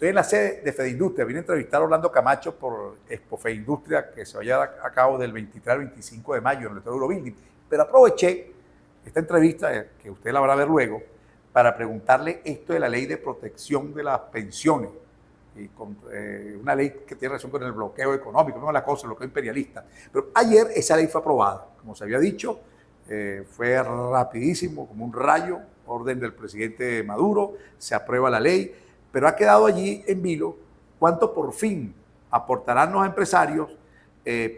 Estoy en la sede de Fedeindustria. Vine a entrevistar a Orlando Camacho por Expo Fedeindustria, que se va a llevar a cabo del 23 al 25 de mayo en el Estadio Eurobuilding. Pero aproveché esta entrevista, que usted la va a ver luego, para preguntarle esto de la ley de protección de las pensiones. Y con, una ley que tiene relación con el bloqueo económico, no la cosa, el bloqueo imperialista. Pero ayer esa ley fue aprobada, como se había dicho, fue rapidísimo, como un rayo, orden del presidente Maduro, se aprueba la ley, pero ha quedado allí en vilo cuánto por fin aportarán los empresarios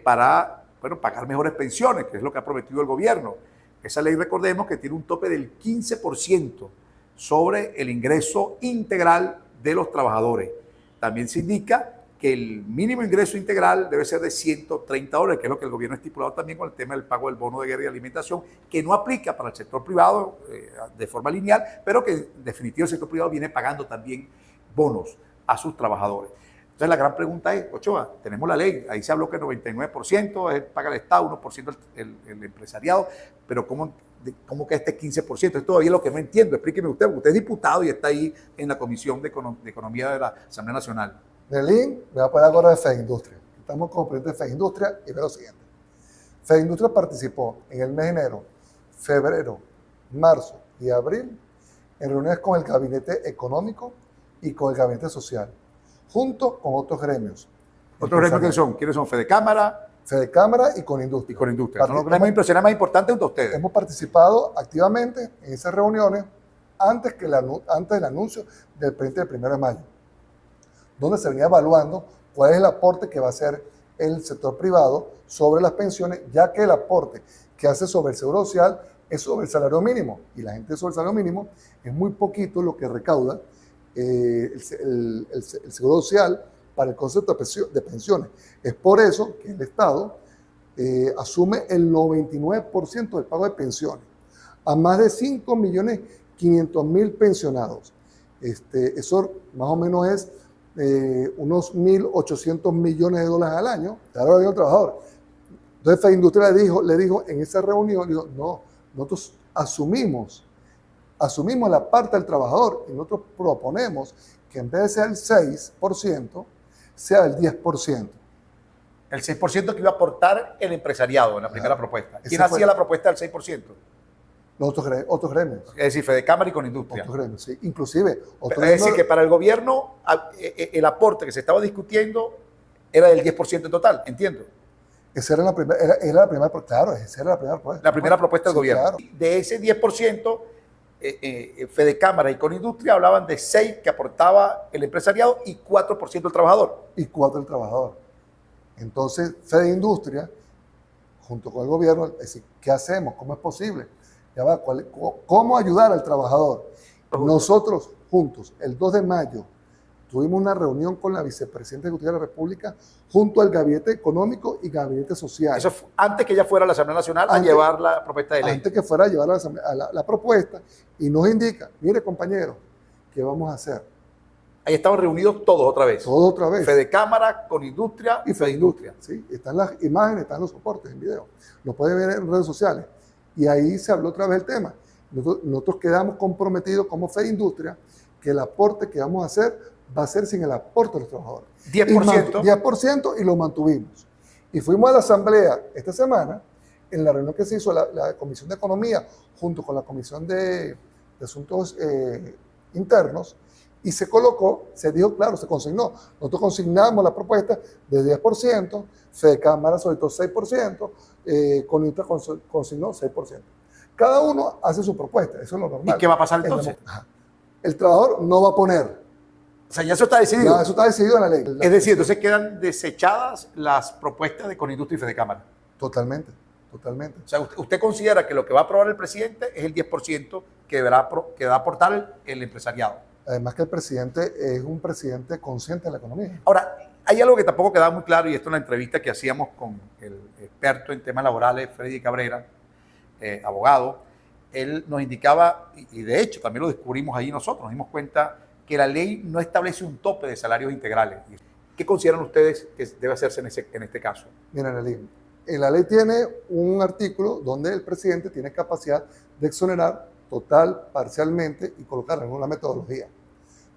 para pagar mejores pensiones, que es lo que ha prometido el gobierno. Esa ley, recordemos, que tiene un tope del 15% sobre el ingreso integral de los trabajadores. También se indica que el mínimo ingreso integral debe ser de $130, que es lo que el gobierno ha estipulado también con el tema del pago del bono de guerra y alimentación, que no aplica para el sector privado de forma lineal, pero que en definitiva el sector privado viene pagando también bonos a sus trabajadores. Entonces la gran pregunta es, Ochoa, tenemos la ley, ahí se habló que el 99% paga el Estado, 1% el empresariado, pero ¿cómo que este 15%? Esto todavía es lo que no entiendo. Explíqueme usted, porque usted es diputado y está ahí en la Comisión de Economía de la Asamblea Nacional. Nelín, me voy a poner ahora de Fedeindustria. Estamos con el presidente de Fedeindustria y ve lo siguiente. Fedeindustria participó en el mes de enero, febrero, marzo y abril en reuniones con el Gabinete Económico y con el Gabinete Social, junto con otros gremios. ¿Otros gremios quiénes son? ¿Quiénes son? Fedecámara y Conindustria. Y Conindustria. Son los gremios empresariales más importantes de ustedes. Hemos participado activamente en esas reuniones antes del anuncio del presidente del 1 de mayo, donde se venía evaluando cuál es el aporte que va a hacer el sector privado sobre las pensiones, ya que el aporte que hace sobre el seguro social es sobre el salario mínimo, y la gente sobre el salario mínimo es muy poquito lo que recauda el seguro social para el concepto de pensiones. Es por eso que el Estado asume el 99% del pago de pensiones a más de 5.500.000 pensionados. Eso más o menos es unos 1.800 millones de dólares al año, claro, al trabajador. Entonces Fedeindustria le dijo en esa reunión, dijo, no, nosotros asumimos la parte del trabajador y nosotros proponemos que en vez de ser el 6%, sea el 10%. El 6% que iba a aportar el empresariado en la primera propuesta. ¿Quién hacía la propuesta del 6%? Los otros gremios. Es decir, Fedecámara y Conindustria. Otros gremios, sí. Inclusive... Es decir, que para el gobierno el aporte que se estaba discutiendo era del 10% en total, entiendo. Esa era la primera propuesta. La primera propuesta del gobierno. Claro. De ese 10%, Fedecámara y Conindustria hablaban de 6% que aportaba el empresariado y 4% el trabajador. Y 4% el trabajador. Entonces, Fedeindustria, junto con el gobierno, es decir, ¿qué hacemos? ¿Cómo es posible? Ya va, ¿cómo ayudar al trabajador? Nosotros juntos, el 2 de mayo, tuvimos una reunión con la vicepresidenta ejecutiva de la República junto al Gabinete Económico y Gabinete Social. Eso fue antes que ella fuera a la Asamblea Nacional a llevar la propuesta de ley. Antes que fuera a llevar la propuesta, y nos indica, mire compañeros, ¿qué vamos a hacer? Ahí estaban reunidos todos otra vez. Todos otra vez. Fedecámara, Conindustria y Fedeindustria. Sí, están las imágenes, están los soportes en video. Lo pueden ver en redes sociales. Y ahí se habló otra vez del tema. Nosotros quedamos comprometidos como Fedeindustria que el aporte que vamos a hacer va a ser sin el aporte de los trabajadores. 10%. 10% y lo mantuvimos. Y fuimos a la asamblea esta semana, en la reunión que se hizo la Comisión de Economía junto con la Comisión de Asuntos Internos, y se colocó, se dijo, claro, se consignó. Nosotros consignamos la propuesta de 10%, Fedecámara solicitó 6%, Conindustria consignó 6%. Cada uno hace su propuesta, eso es lo normal. ¿Y qué va a pasar entonces? El trabajador no va a poner. O sea, ya eso está decidido. Ya, eso está decidido en la ley. Es decir, entonces quedan desechadas las propuestas de Conindustria y Fedecámara. Totalmente, totalmente. O sea, usted considera que lo que va a aprobar el presidente es el 10% que va a aportar el empresariado. Además que el presidente es un presidente consciente de la economía. Ahora, hay algo que tampoco quedaba muy claro, y esto en la entrevista que hacíamos con el experto en temas laborales, Freddy Cabrera, abogado. Él nos indicaba, y de hecho también lo descubrimos ahí nosotros, nos dimos cuenta que la ley no establece un tope de salarios integrales. ¿Qué consideran ustedes que debe hacerse en este caso? Mira, Nelly, la ley tiene un artículo donde el presidente tiene capacidad de exonerar total, parcialmente y colocar alguna metodología.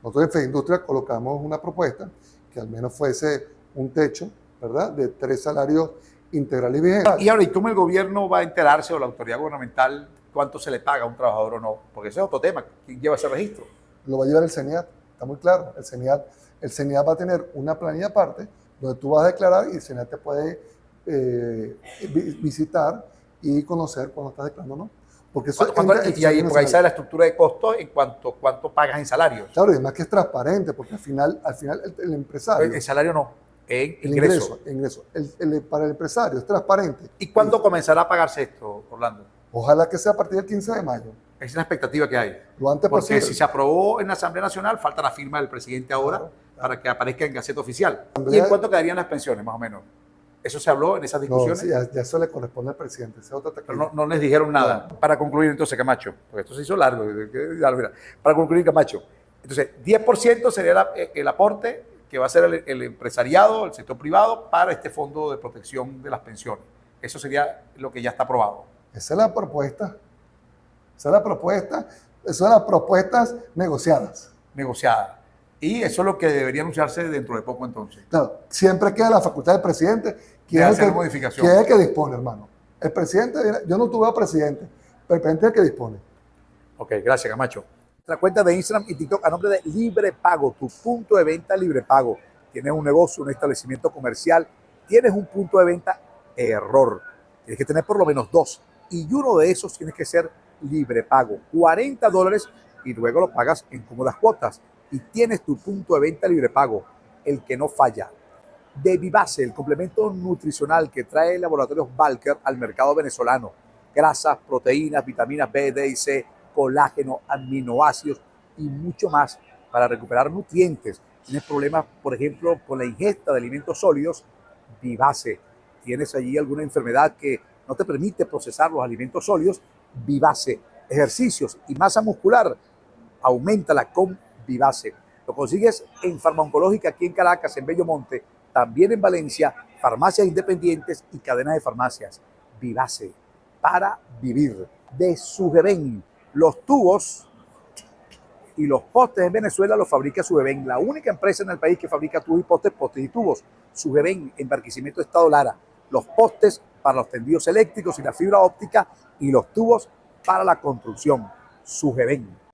Nosotros en FEINDUSTRIA colocamos una propuesta que al menos fuese un techo, ¿verdad?, de 3 salarios integrales vigentes. Y ahora, ¿y cómo el gobierno va a enterarse o la autoridad gubernamental cuánto se le paga a un trabajador o no? Porque ese es otro tema. ¿Quién lleva ese registro? Lo va a llevar el CENIAT, está muy claro. El CENIAT va a tener una planilla aparte donde tú vas a declarar y el CENIAT te puede visitar y conocer cuando estás declarando, ¿no? Porque eso y ahí, porque ahí sale la estructura de costos en cuánto pagas en salarios. Claro, y además que es transparente, porque al final el empresario... El salario no, en ingreso. Para el empresario es transparente. ¿Y cuándo comenzará a pagarse esto, Orlando? Ojalá que sea a partir del 15 de mayo. Esa es la expectativa que hay. Lo antes Porque posible. si se aprobó en la Asamblea Nacional, falta la firma del presidente ahora para que aparezca en Gaceta Oficial. ¿Y en cuánto quedarían las pensiones, más o menos? ¿Eso se habló en esas discusiones? No, sí, ya eso le corresponde al presidente. Pero no les dijeron nada. No. Para concluir, entonces, Camacho, porque esto se hizo largo. Para concluir, Camacho, entonces, 10% sería el aporte que va a hacer el empresariado, el sector privado, para este fondo de protección de las pensiones. Eso sería lo que ya está aprobado. Esa es la propuesta. Esa es la propuesta. Esas son las propuestas negociadas. Negociadas. Y eso es lo que debería anunciarse dentro de poco, entonces. Claro, siempre queda la facultad del presidente, que es el que dispone, hermano. El presidente, yo no tuve a presidente, pero el presidente es el que dispone. Ok, gracias, Camacho. La cuenta de Instagram y TikTok a nombre de Libre Pago, tu punto de venta Libre Pago. Tienes un negocio, un establecimiento comercial, tienes un punto de venta, error. Tienes que tener por lo menos 2. Y uno de esos tienes que ser Libre Pago. $40 y luego lo pagas en cómodas cuotas. Y tienes tu punto de venta Libre Pago, el que no falla. De Vivase, el complemento nutricional que trae Laboratorios Balker al mercado venezolano. Grasas, proteínas, vitaminas B, D y C, colágeno, aminoácidos y mucho más para recuperar nutrientes. Tienes problemas, por ejemplo, con la ingesta de alimentos sólidos, Vivase. Tienes allí alguna enfermedad que no te permite procesar los alimentos sólidos, Vivase. Ejercicios y masa muscular, auméntala con Vivase. Lo consigues en Farmaoncológica aquí en Caracas, en Bellomonte, también en Valencia, farmacias independientes y cadenas de farmacias. Vivase, para vivir. De Sugeben, los tubos y los postes en Venezuela los fabrica Sugeben, la única empresa en el país que fabrica tubos y tubos. Sugeben, en Barquisimeto, Estado Lara. Los postes para los tendidos eléctricos y la fibra óptica y los tubos para la construcción. Sugeben.